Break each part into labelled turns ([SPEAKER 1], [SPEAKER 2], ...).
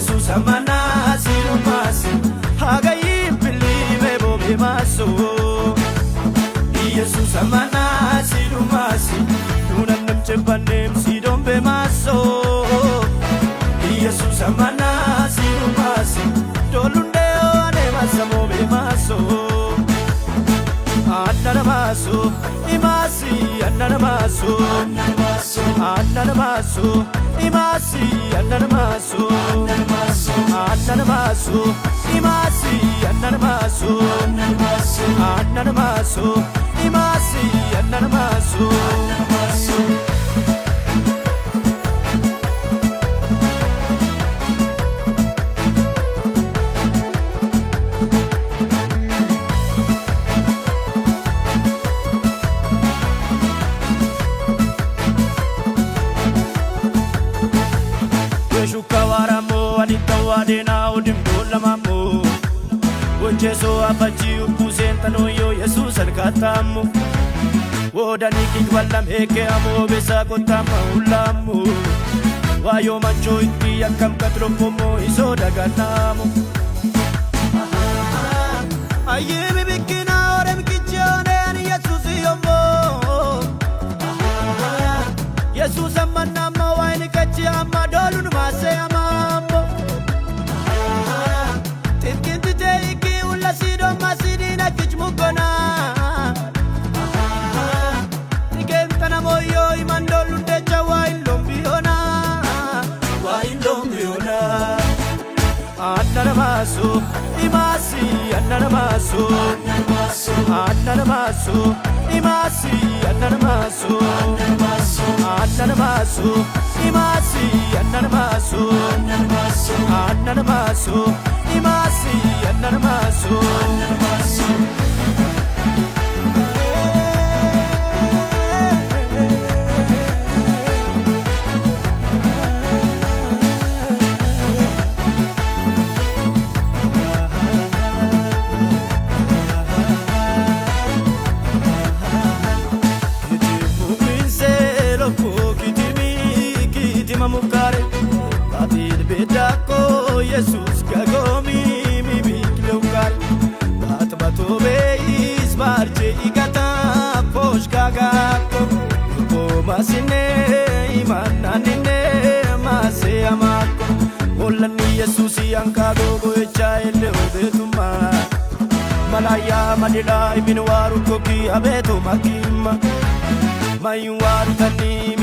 [SPEAKER 1] Jesus amana sirumasi hagayi believe bobe maso Jesus amana sirumasi dunanam chepanem sidombe maso Jesus amana sirumasi dolunde ane masamo be maso anaramaso imasi anaramaso anaramaso imasi anaramaso anaramaso imasi anaramaso anaramaso imasi anaramaso Dena udim dola mamu Unjeso apachi upusenta no yo Jesus alkatamu Woda niki kwalam heke amo besa kotama ulamu Wayo mancho iti yakam katropomo isoda ganamu Aye mi bikina orem kichone ani Jesus yombo Jesus amana mawaini kachi amadolun mase amambo Sido masidina kichmukona Tikentana moyo imandolu ndecha wailombiona Anaramaso imasi anaramaso Anaramaso imasi anaramaso Anaramaso imasi anaramaso Anaramaso imasi anaramaso Mamukare Batil bedako Jesus gagomi mi biklukar Bat bato beis marche igata posh gagako Ko masine imananine mase amako Olani Jesus yanka gogo echaile obetuma Malaya madila ibinwaru koki abeto makima Mayuwaru tani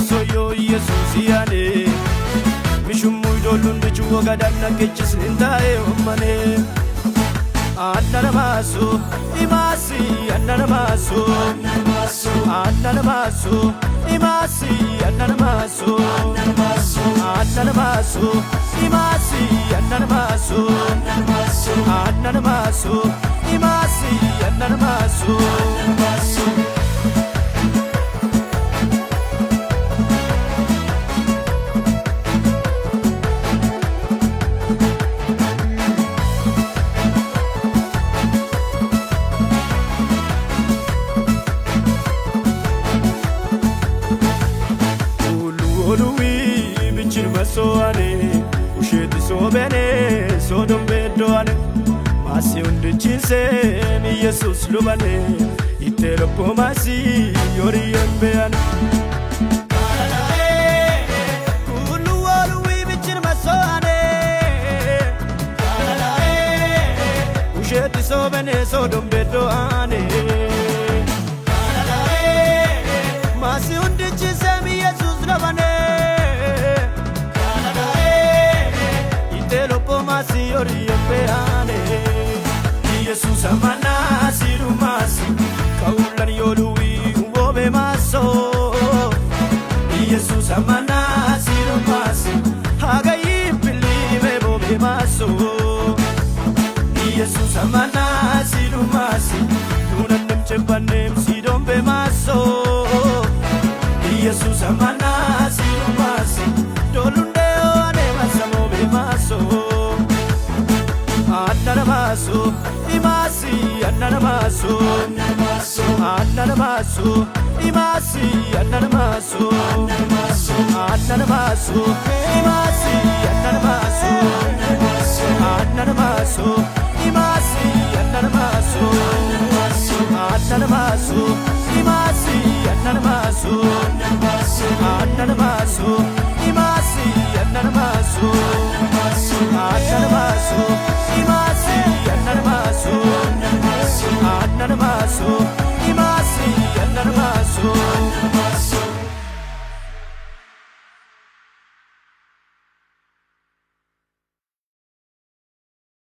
[SPEAKER 1] Soyo Jesus yane Mishumu dolundu chuo gadana kechis nindae omane Anaramaso imasi anaramaso Anaramaso imasi anaramaso Anaramaso imasi anaramaso Anaramaso imasi anaramaso Soane usheti sobene sodom bedoane masi undichinse mi Jesus lubane itelo pomasi yori yembeane kulu walu wibichin masoane usheti sobene sodom bedoane masi undichinse mi Jesus lubane Masi yori yembeane Jesus amana sirumasi Kaulani yolui uobe maso Jesus amana sirumasi Hagayi believe bobe maso Jesus amana sirumasi Dunanem chepanem sidombe maso Jesus amana sirumasi Dolunde ane masamo be maso Anaramaso imasi anaramaso Anaramaso imasi anaramaso Anaramaso imasi anaramaso masu, annan masu, imasi annan masu.